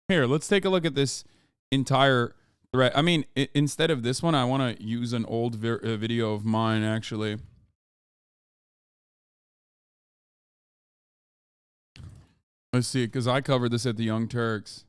Here, let's take a look at this entire thread. I mean, instead of this one, I want to use an old video of mine, actually. Let's see, because I covered this at the Young Turks.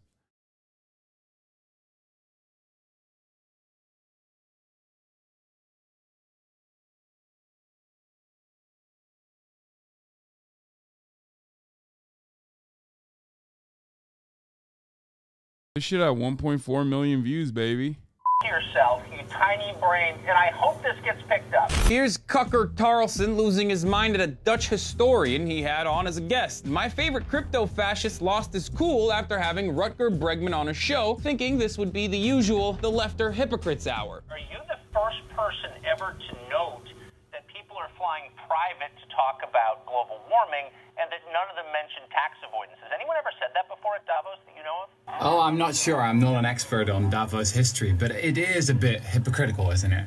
This shit at 1.4 million views, baby. Yourself, you tiny brain, and I hope this gets picked up. Here's Cucker Carlson losing his mind at a Dutch historian he had on as a guest. My favorite crypto fascist lost his cool after having Rutger Bregman on a show, thinking this would be the usual the lefter hypocrites hour. Are you the first person ever to note that people are flying private to talk about global warming and that none of them mention tax avoidance? Has anyone ever said that before at Davos that you know of? Oh, I'm not sure. I'm not an expert on Davos history, but it is a bit hypocritical, isn't it?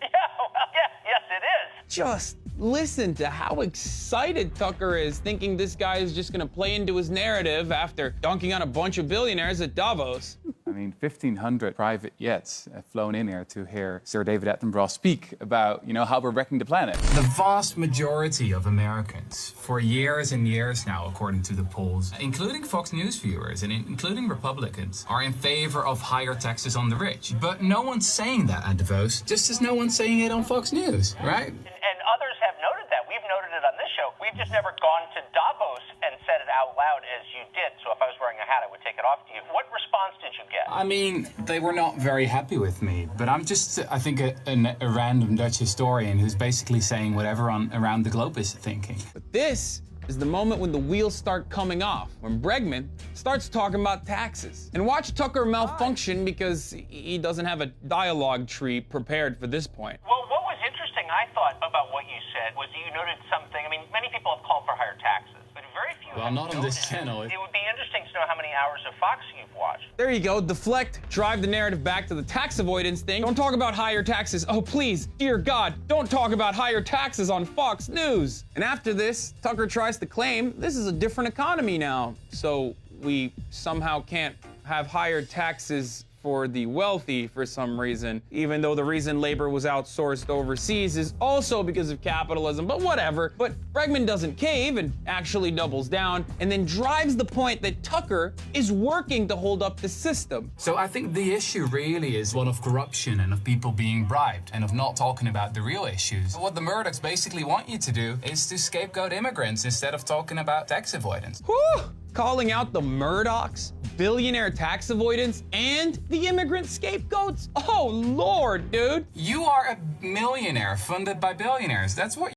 Yes, it is. Just listen to how excited Tucker is, thinking this guy is just gonna play into his narrative after dunking on a bunch of billionaires at Davos. I mean, 1,500 private jets have flown in here to hear Sir David Attenborough speak about, you know, how we're wrecking the planet. The vast majority of Americans, for years and years now, according to the polls, including Fox News viewers and including Republicans, are in favor of higher taxes on the rich. But no one's saying that at Davos, just as no one's saying it on Fox News, right? And others have noted that. We've noted it on this show. We've just never gone to Davos and said it out loud as you did. So if I was wearing a hat, I would take it off to you. What response did you get? I mean, they were not very happy with me, but I'm just, I think, a random Dutch historian who's basically saying whatever around the globe is thinking. But this is the moment when the wheels start coming off, when Bregman starts talking about taxes. And watch Tucker malfunction because he doesn't have a dialogue tree prepared for this point. Well, what was interesting, I thought, about what you said was you noted something. I mean, many people have called for higher taxes, but very few Well, have not on this noted. channel. It would be interesting to know how many hours of Fox you've watched. There you go, deflect, drive the narrative back to the tax avoidance thing. Don't talk about higher taxes. Oh, please, dear God, don't talk about higher taxes on Fox News. And after this, Tucker tries to claim this is a different economy now, so we somehow can't have higher taxes for the wealthy for some reason, even though the reason labor was outsourced overseas is also because of capitalism, but whatever. But Bregman doesn't cave and actually doubles down and then drives the point that Tucker is working to hold up the system. So I think the issue really is one of corruption and of people being bribed and of not talking about the real issues. What the Murdochs basically want you to do is to scapegoat immigrants instead of talking about tax avoidance. Whew! Calling out the Murdochs, billionaire tax avoidance, and the immigrant scapegoats? Oh, Lord, dude. You are a millionaire funded by billionaires. That's what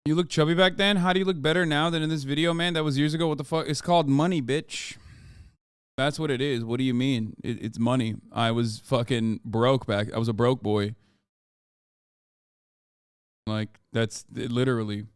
You look chubby back then? How do you look better now than in this video, man? That was years ago. What the fuck? It's called money, bitch. That's what it is. What do you mean? It's money. I was fucking broke back. I was a broke boy. Like, that's it, literally.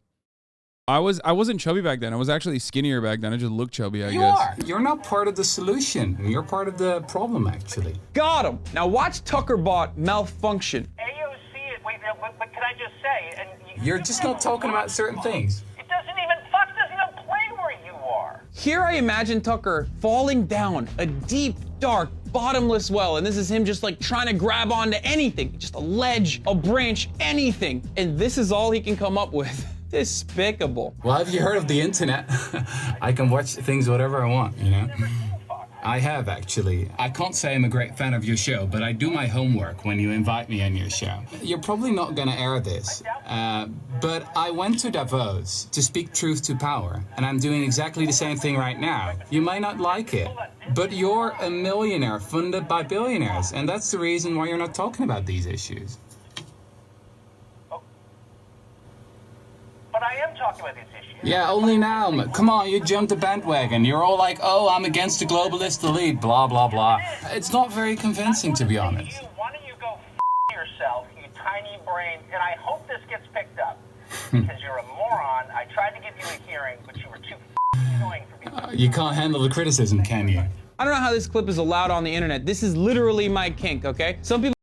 I wasn't chubby back then. I was actually skinnier back then. I just looked chubby, I guess. you are. You're not part of the solution. You're part of the problem, actually. Got him. Now watch Tuckerbot malfunction. AOC, wait, but can I just say, and You're just not talking about certain things. It doesn't even, Fox doesn't even play where you are. Here I imagine Tucker falling down a deep, dark, bottomless well, and this is him just like trying to grab onto anything, just a ledge, a branch, anything. And this is all he can come up with. Despicable. Well, have you heard of the internet? I can watch things whatever I want, you know? I have, actually. I can't say I'm a great fan of your show, but I do my homework when you invite me on your show. You're probably not gonna air this, but I went to Davos to speak truth to power, and I'm doing exactly the same thing right now. You might not like it, but you're a millionaire funded by billionaires, and that's the reason why you're not talking about these issues. But I am talking about these issues. Yeah, only now. Come on, you jumped the bandwagon. You're all like, oh, I'm against the globalist elite, blah, blah, blah. It's not very convincing, to be honest. Why don't you go yourself, you tiny brain, and I hope this gets picked up. Because you're a moron. I tried to give you a hearing, but you were too annoying for me. You can't handle the criticism, can you? I don't know how this clip is allowed on the internet. This is literally my kink, okay? Some people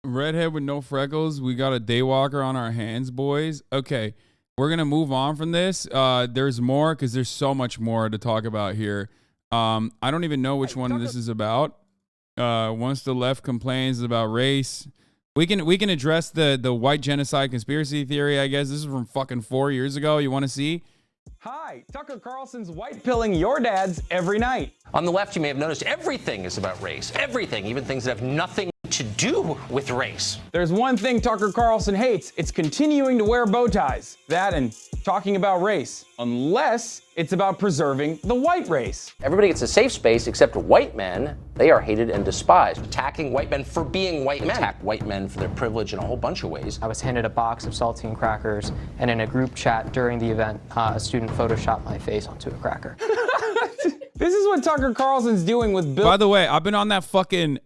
Redhead with no freckles. We got a daywalker on our hands, boys. Okay. We're going to move on from this. There's more because there's so much more to talk about here. I don't even know which one this is about. Once the left complains about race, we can address the white genocide conspiracy theory, I guess. This is from fucking 4 years ago. You want to see? Hi, Tucker Carlson's white pilling your dads every night. On the left, you may have noticed everything is about race. Everything, even things that have nothing to do with race. There's one thing Tucker Carlson hates. It's continuing to wear bow ties. That and talking about race. Unless it's about preserving the white race. Everybody gets a safe space except white men. They are hated and despised. Attacking white men for being white men. Attack white men for their privilege in a whole bunch of ways. I was handed a box of saltine crackers, and in a group chat during the event, a student photoshopped my face onto a cracker. This is what Tucker Carlson's doing with Bill. By the way, I've been on that fucking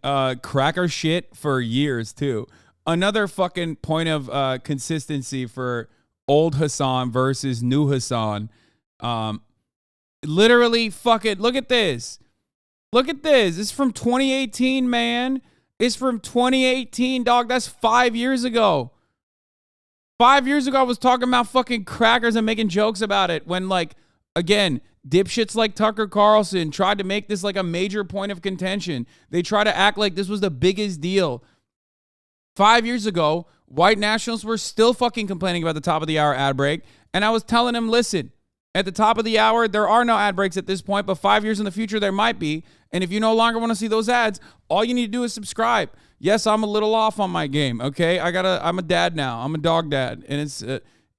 cracker shit for years, too. Another fucking point of consistency for old Hasan versus new Hasan. Literally, fucking, look at this. Look at this. This is from 2018, man. It's from 2018, dog. That's 5 years ago. 5 years ago, I was talking about fucking crackers and making jokes about it when, like, again, dipshits like Tucker Carlson tried to make this like a major point of contention. They try to act like this was the biggest deal. 5 years ago, white nationalists were still fucking complaining about the top of the hour ad break. And I was telling them, listen, at the top of the hour, there are no ad breaks at this point, but 5 years in the future, there might be. And if you no longer want to see those ads, all you need to do is subscribe. Yes, I'm a little off on my game, okay? I'm a dad now. I'm a dog dad. And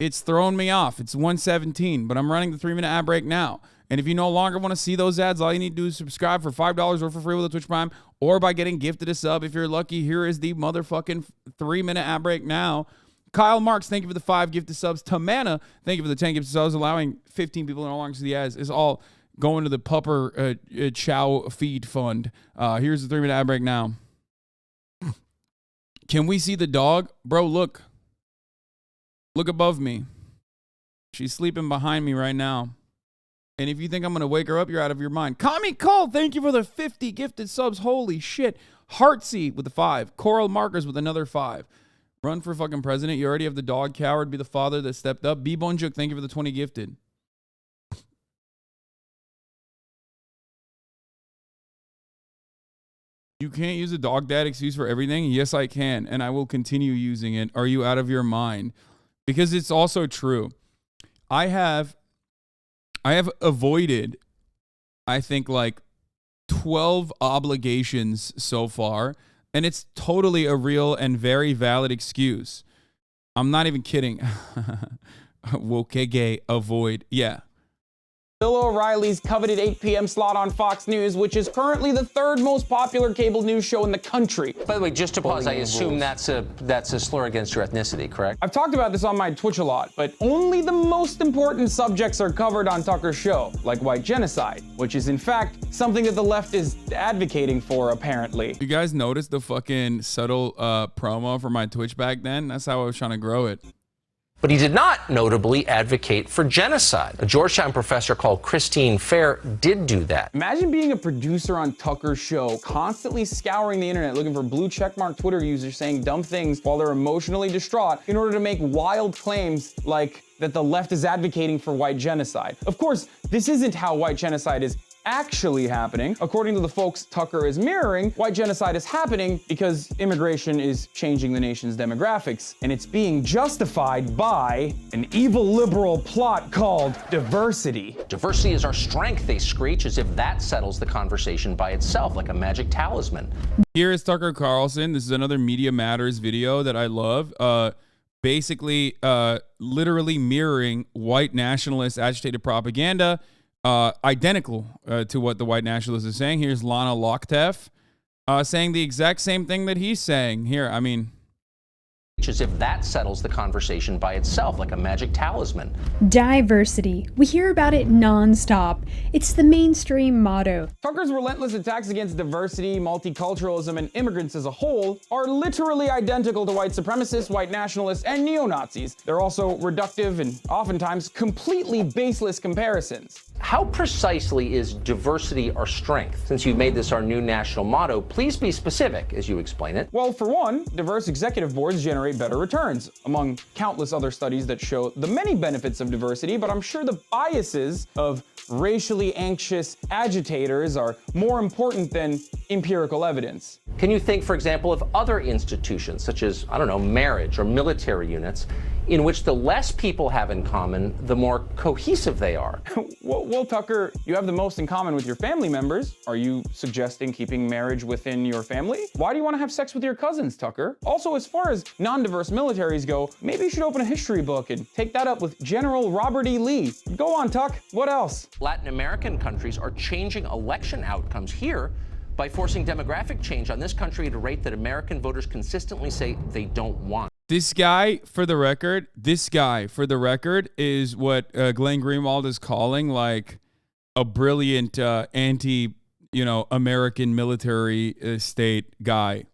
it's throwing me off. It's 1:17, but I'm running the 3-minute ad break now. And if you no longer want to see those ads, all you need to do is subscribe for $5 or for free with a Twitch Prime or by getting gifted a sub. If you're lucky, here is the motherfucking 3-minute ad break now. Kyle Marks, thank you for the 5 gifted subs. Tamana, thank you for the 10 gifted subs. Allowing 15 people no longer to see the ads is all going to the Pupper Chow Feed Fund. Here's the 3-minute ad break now. Can we see the dog? Bro, look. Look above me. She's sleeping behind me right now. And if you think I'm going to wake her up, you're out of your mind. Kami Cole, thank you for the 50 gifted subs. Holy shit. Heartsy with the 5. Coral Markers with another 5. Run for fucking president. You already have the dog coward. Be the father that stepped up. B Bonjuk, thank you for the 20 gifted. You can't use a dog dad excuse for everything. Yes, I can. And I will continue using it. Are you out of your mind? Because it's also true. I have avoided, I think, like 12 obligations so far, and it's totally a real and very valid excuse. I'm not even kidding. Wokege, avoid. Yeah. Bill O'Reilly's coveted 8 p.m. slot on Fox News, which is currently the 3rd most popular cable news show in the country. By the way, just to pause, I assume that's a slur against your ethnicity, correct? I've talked about this on my Twitch a lot, but only the most important subjects are covered on Tucker's show, like white genocide, which is in fact something that the left is advocating for, apparently. You guys noticed the fucking subtle promo for my Twitch back then? That's how I was trying to grow it. But he did not notably advocate for genocide. A Georgetown professor called Christine Fair did do that. Imagine being a producer on Tucker's show, constantly scouring the internet looking for blue checkmark Twitter users saying dumb things while they're emotionally distraught in order to make wild claims like that the left is advocating for white genocide. Of course, this isn't how white genocide is actually happening. According to the folks Tucker is mirroring, white genocide is happening because immigration is changing the nation's demographics, and it's being justified by an evil liberal plot called diversity. Diversity is our strength, they screech, as if that settles the conversation by itself, like a magic talisman. Here is Tucker Carlson. This is another Media Matters video that I love. Basically, literally mirroring white nationalist agitated propaganda. Identical to what the white nationalist is saying. Here's Lana Loktev saying the exact same thing that he's saying. Here, I mean, As if that settles the conversation by itself, like a magic talisman. Diversity. We hear about it non-stop. It's the mainstream motto. Tucker's relentless attacks against diversity, multiculturalism, and immigrants as a whole are literally identical to white supremacists, white nationalists, and neo-Nazis. They're also reductive and oftentimes completely baseless comparisons. How precisely is diversity our strength? Since you've made this our new national motto, please be specific as you explain it. Well, for one, diverse executive boards generate better returns, among countless other studies that show the many benefits of diversity, but I'm sure the biases of racially anxious agitators are more important than empirical evidence. Can you think, for example, of other institutions, such as, I don't know, marriage or military units, in which the less people have in common, the more cohesive they are? Well, Tucker, you have the most in common with your family members. Are you suggesting keeping marriage within your family? Why do you want to have sex with your cousins, Tucker? Also, as far as non-diverse militaries go, maybe you should open a history book and take that up with General Robert E. Lee. Go on, Tuck. What else? Latin American countries are changing election outcomes here by forcing demographic change on this country at a rate that American voters consistently say they don't want. This guy, for the record, is what Glenn Greenwald is calling like a brilliant American military state guy.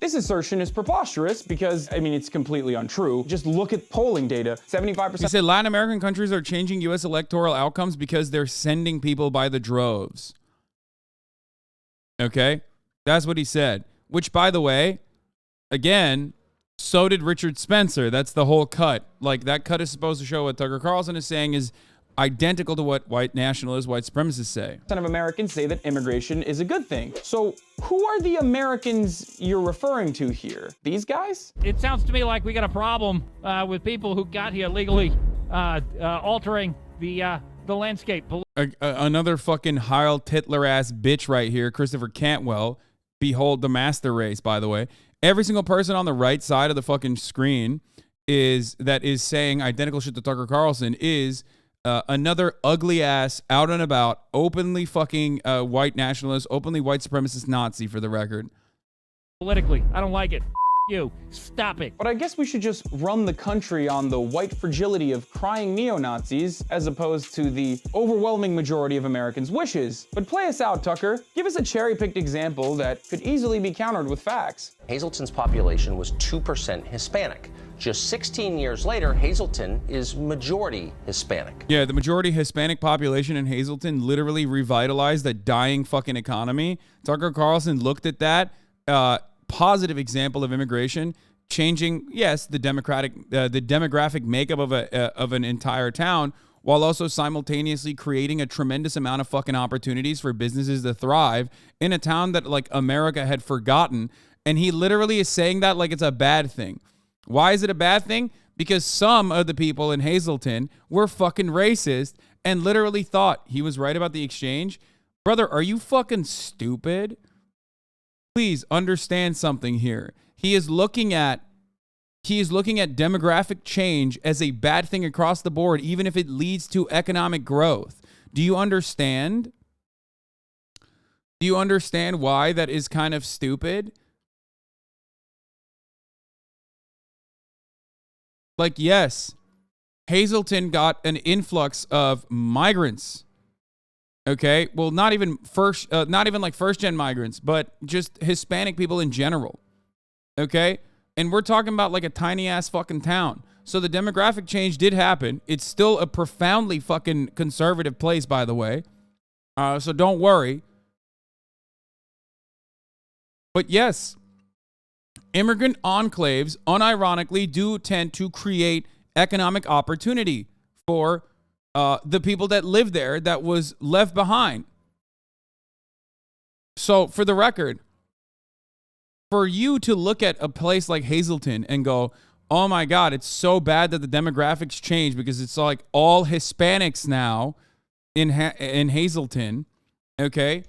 This assertion is preposterous because, I mean, it's completely untrue. Just look at polling data. 75%. He said Latin American countries are changing U.S. electoral outcomes because they're sending people by the droves. Okay? That's what he said. Which, by the way, again, so did Richard Spencer. That's the whole cut. Like, that cut is supposed to show what Tucker Carlson is saying is identical to what white nationalists, white supremacists say. Of Americans say that immigration is a good thing. So who are the Americans you're referring to here? These guys? It sounds to me like we got a problem with people who got here legally, altering the landscape. Another fucking Heil Titler ass bitch right here, Christopher Cantwell. Behold the master race, by the way. Every single person on the right side of the fucking screen is saying identical shit to Tucker Carlson is another ugly ass, out and about, openly fucking white nationalist, openly white supremacist Nazi, for the record. Politically, I don't like it. You, stop it. But I guess we should just run the country on the white fragility of crying neo-Nazis as opposed to the overwhelming majority of Americans' wishes. But play us out, Tucker. Give us a cherry-picked example that could easily be countered with facts. Hazleton's population was 2% Hispanic. Just 16 years later, Hazleton is majority Hispanic. Yeah, the majority Hispanic population in Hazleton literally revitalized a dying fucking economy. Tucker Carlson looked at that positive example of immigration changing, yes, the demographic makeup of an entire town, while also simultaneously creating a tremendous amount of fucking opportunities for businesses to thrive in a town that like America had forgotten. And he literally is saying that like it's a bad thing. Why is it a bad thing? Because some of the people in Hazleton were fucking racist and literally thought he was right about the exchange. Brother, are you fucking stupid? Please understand something here. He is looking at demographic change as a bad thing across the board, even if it leads to economic growth. Do you understand? Do you understand why that is kind of stupid? Like, yes, Hazleton got an influx of migrants. Okay, well, not even like first-gen migrants, but just Hispanic people in general. Okay, and we're talking about like a tiny-ass fucking town. So the demographic change did happen. It's still a profoundly fucking conservative place, by the way. So don't worry. But yes, immigrant enclaves unironically do tend to create economic opportunity for the people that live there that was left behind. So for the record, for you to look at a place like Hazleton and go, oh my God, it's so bad that the demographics change because it's like all Hispanics now in Hazleton, okay?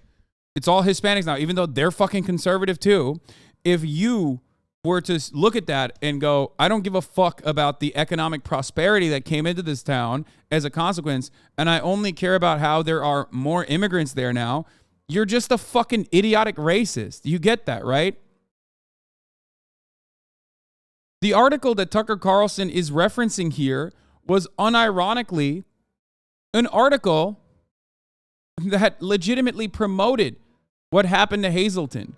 It's all Hispanics now, even though they're fucking conservative too. If you were to look at that and go, I don't give a fuck about the economic prosperity that came into this town as a consequence, and I only care about how there are more immigrants there now, you're just a fucking idiotic racist. You get that, right? The article that Tucker Carlson is referencing here was unironically an article that legitimately promoted what happened to Hazleton.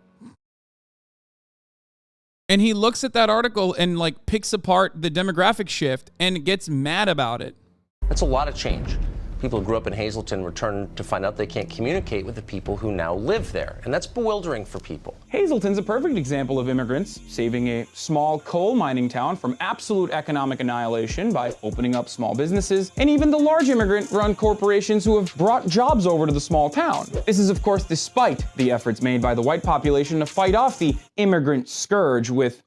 And he looks at that article and like picks apart the demographic shift and gets mad about it. That's a lot of change. People who grew up in Hazleton return to find out they can't communicate with the people who now live there, and that's bewildering for people. Hazleton's a perfect example of immigrants saving a small coal mining town from absolute economic annihilation by opening up small businesses, and even the large immigrant-run corporations who have brought jobs over to the small town. This is, of course, despite the efforts made by the white population to fight off the immigrant scourge with...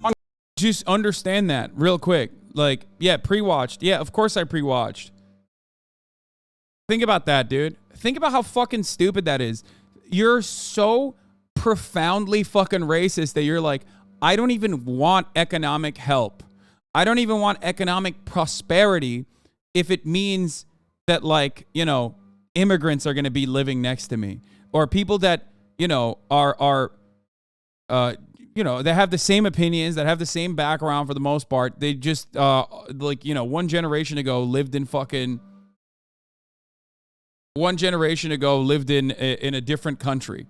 Just understand that real quick. Like, yeah, pre-watched. Yeah, of course I pre-watched. Think about that, dude. Think about how fucking stupid that is. You're so profoundly fucking racist that you're like, I don't even want economic help. I don't even want economic prosperity if it means that, like, you know, immigrants are going to be living next to me, or people that, you know, are you know, they have the same opinions, that have the same background for the most part. They just, like, you know, one generation ago lived in a different country.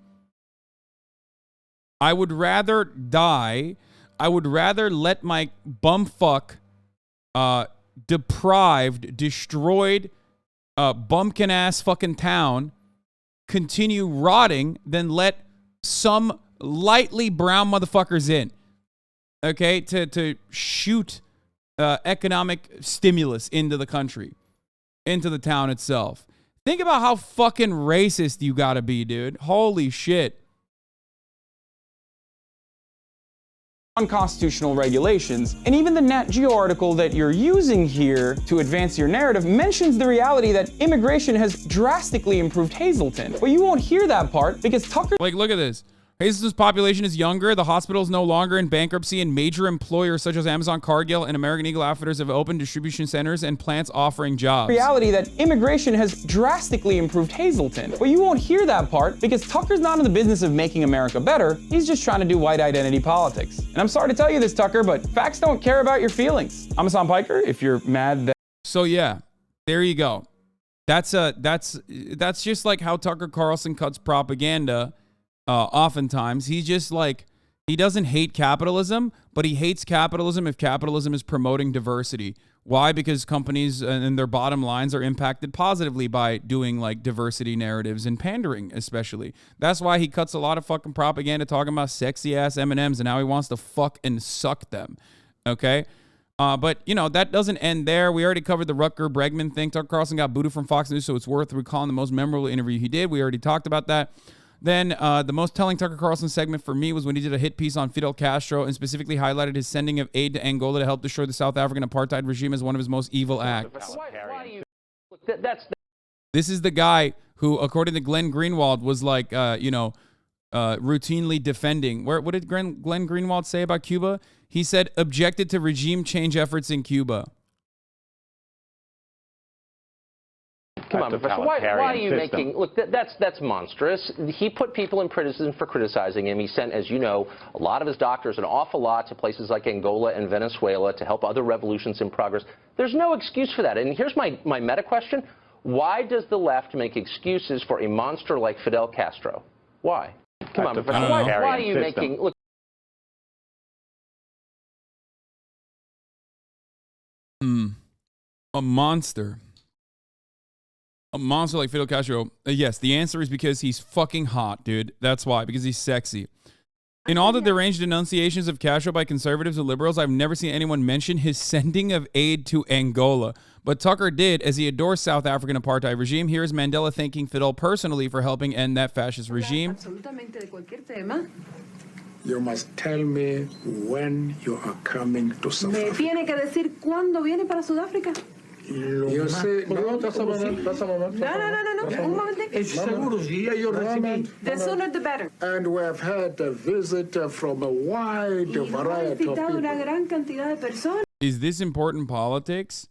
I would rather die. I would rather let my bumfuck, deprived, destroyed, bumpkin ass fucking town continue rotting than let some lightly brown motherfuckers in. Okay, to shoot economic stimulus into the country, into the town itself. Think about how fucking racist you gotta be, dude. Holy shit. Unconstitutional regulations, and even the Nat Geo article that you're using here to advance your narrative mentions the reality that immigration has drastically improved Hazleton. But you won't hear that part because Tucker... Like, look at this. Hazleton's population is younger, the hospital is no longer in bankruptcy, and major employers such as Amazon, Cargill, and American Eagle Outfitters have opened distribution centers and plants offering jobs. Reality that immigration has drastically improved Hazleton. But you won't hear that part because Tucker's not in the business of making America better. He's just trying to do white identity politics. And I'm sorry to tell you this, Tucker, but facts don't care about your feelings. I'm Hasan Piker. If you're mad that... So yeah, there you go. That's just like how Tucker Carlson cuts propaganda. Oftentimes he's just like, he doesn't hate capitalism, but he hates capitalism if capitalism is promoting diversity. Why? Because companies and their bottom lines are impacted positively by doing like diversity narratives and pandering, especially. That's why he cuts a lot of fucking propaganda talking about sexy ass M&Ms and how he wants to fuck and suck them. Okay. But, you know, that doesn't end there. We already covered the Rutger Bregman thing. Tucker Carlson got booted from Fox News, so it's worth recalling the most memorable interview he did. We already talked about that. Then the most telling Tucker Carlson segment for me was when he did a hit piece on Fidel Castro and specifically highlighted his sending of aid to Angola to help destroy the South African apartheid regime as one of his most evil acts. Why do you... This is the guy who, according to Glenn Greenwald, was like, you know, routinely defending. What did Glenn Greenwald say about Cuba? He said, objected to regime change efforts in Cuba. Come on, Professor, why are you making... Look, that's monstrous. He put people in prison for criticizing him. He sent, as you know, a lot of his doctors an awful lot to places like Angola and Venezuela to help other revolutions in progress. There's no excuse for that. And here's my meta question. Why does the left make excuses for a monster like Fidel Castro? Why? Come on, Professor, why are you making... Look, A monster. A monster like Fidel Castro. Yes, the answer is because he's fucking hot, dude. That's why, because he's sexy. In all the deranged denunciations of Castro by conservatives and liberals, I've never seen anyone mention his sending of aid to Angola. But Tucker did, as he adores South African apartheid regime. Here is Mandela thanking Fidel personally for helping end that fascist regime. You must tell me when you are coming to South Africa. Me tiene que decir cuándo viene para Sudáfrica. Yo sé, no, un momentito. The sooner the better. And we have had a visit from a wide variety of people. Is this important politics?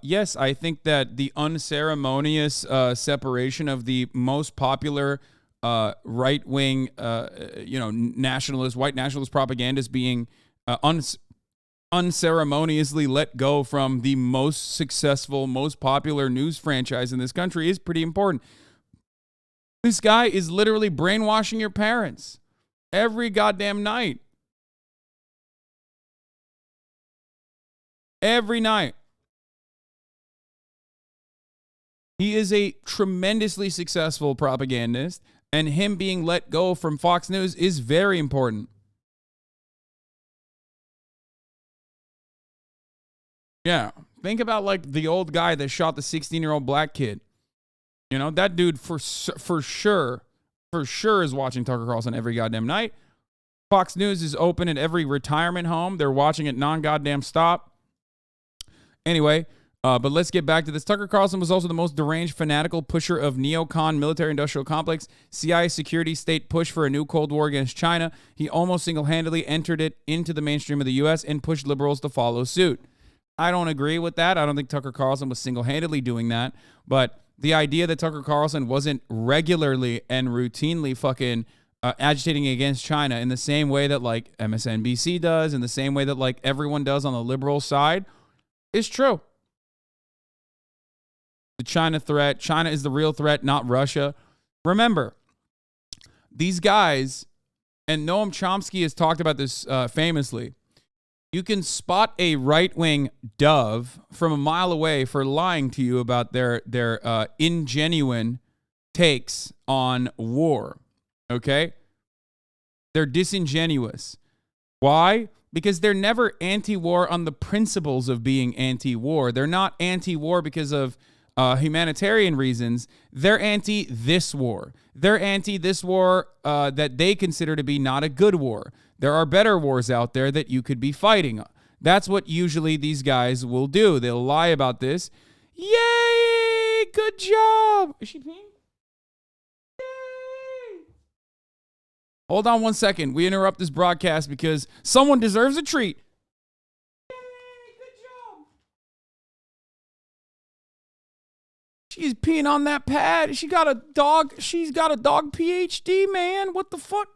Yes, I think that the unceremonious separation of the most popular right-wing, nationalist, white nationalist propaganda is being unceremoniously let go from the most successful, most popular news franchise in this country is pretty important. This guy is literally brainwashing your parents every goddamn night. Every night. He is a tremendously successful propagandist, and him being let go from Fox News is very important. Yeah. Think about like the old guy that shot the 16-year-old black kid. You know, that dude for sure is watching Tucker Carlson every goddamn night. Fox News is open at every retirement home. They're watching it non-goddamn stop. Anyway, but let's get back to this. Tucker Carlson was also the most deranged, fanatical pusher of neocon military-industrial complex, CIA security state push for a new Cold War against China. He almost single-handedly entered it into the mainstream of the U.S. and pushed liberals to follow suit. I don't agree with that. I don't think Tucker Carlson was single-handedly doing that. But the idea that Tucker Carlson wasn't regularly and routinely fucking agitating against China in the same way that like MSNBC does, in the same way that like everyone does on the liberal side, is true. The China threat. China is the real threat, not Russia. Remember, these guys, and Noam Chomsky has talked about this famously, you can spot a right-wing dove from a mile away for lying to you about their ingenuine takes on war, okay? They're disingenuous. Why? Because they're never anti-war on the principles of being anti-war. They're not anti-war because of humanitarian reasons. They're anti this war. They're anti this war that they consider to be not a good war. There are better wars out there that you could be fighting. That's what usually these guys will do. They'll lie about this. Yay! Good job. Is she peeing? Yay! Hold on 1 second. We interrupt this broadcast because someone deserves a treat. She's peeing on that pad. She got a dog. She's got a dog PhD, man. What the fuck?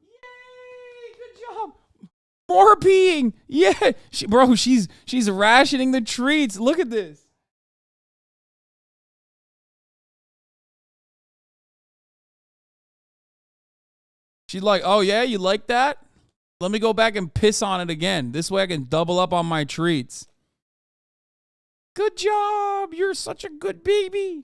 Yay! Good job. More peeing. Yeah. She's rationing the treats. Look at this. She's like, oh yeah, you like that? Let me go back and piss on it again. This way I can double up on my treats. Good job. You're such a good baby.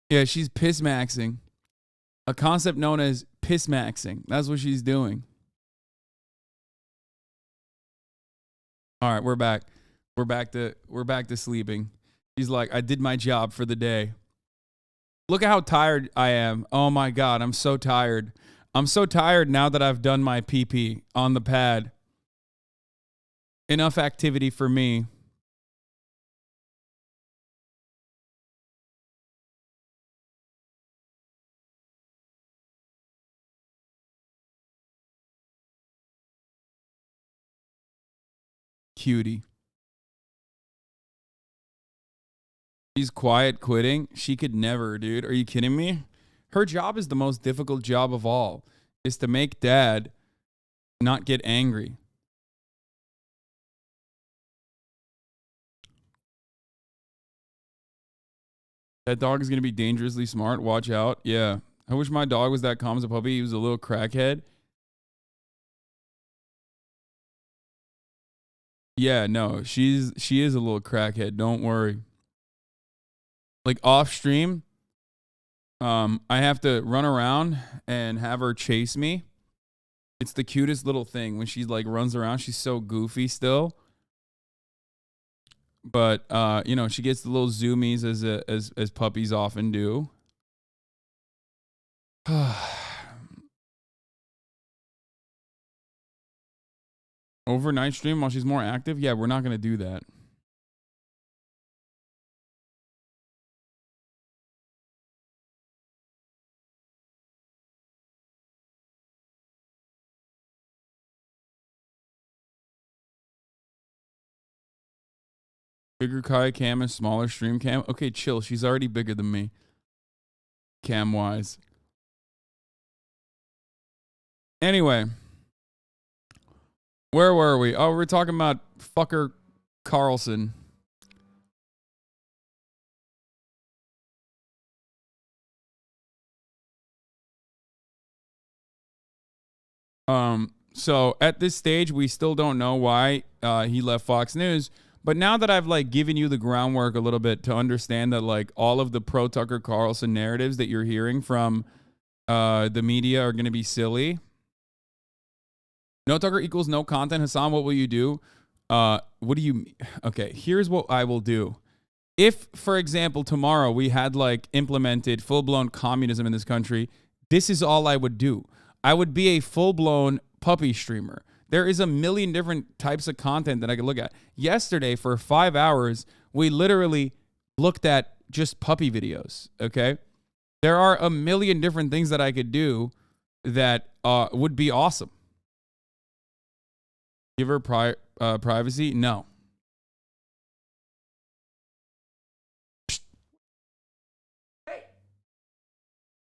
Yeah, she's piss maxing. A concept known as piss maxing. That's what she's doing. All right, we're back. We're back to sleeping. She's like, I did my job for the day. Look at how tired I am. Oh my God, I'm so tired. I'm so tired now that I've done my pee-pee on the pad. Enough activity for me. Cutie. She's quiet quitting. She could never, dude. Are you kidding me? Her job is the most difficult job of all. Is to make dad not get angry. That dog is going to be dangerously smart. Watch out. Yeah. I wish my dog was that calm as a puppy. He was a little crackhead. Yeah, no. She is a little crackhead. Don't worry. Like off stream, I have to run around and have her chase me. It's the cutest little thing when she like runs around. She's so goofy still. But you know, she gets the little zoomies as puppies often do. Overnight stream while she's more active? Yeah, we're not going to do that. Bigger Kai cam and smaller stream cam. Okay, chill. She's already bigger than me. Cam wise. Anyway. Where were we? Oh, we're talking about fucker Carlson. So at this stage, we still don't know why he left Fox News. But now that I've like given you the groundwork a little bit to understand that like all of the pro Tucker Carlson narratives that you're hearing from the media are going to be silly. No Tucker equals no content. Hasan, what will you do? What do you... Okay, here's what I will do. If, for example, tomorrow we had like implemented full-blown communism in this country, this is all I would do. I would be a full-blown puppy streamer. There is a million different types of content that I could look at. Yesterday, for 5 hours, we literally looked at just puppy videos, okay? There are a million different things that I could do that would be awesome. Give her privacy? No.